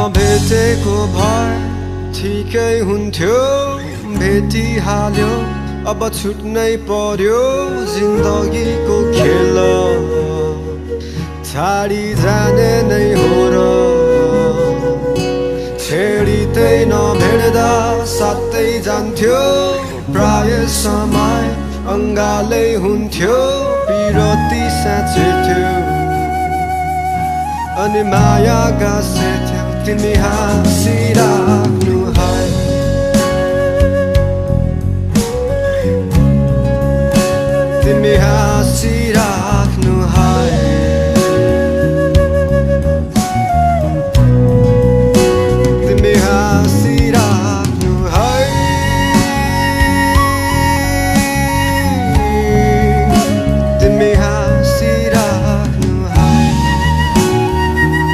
नभेटेको भए ठिकै हुन्थ्यो भेटिहाल्यो अब छुट्नै पर्यो जिन्दगीको खेल छाडी जाने नै हो र छेडिँदै नभेट्दा साथै जान्थ्यो प्राय समय अङ्गालै हुन्थ्यो पिरती साँचे थियो अनि माया गाँसेथ्यो तिमी हाँसिराख्नु है तिमी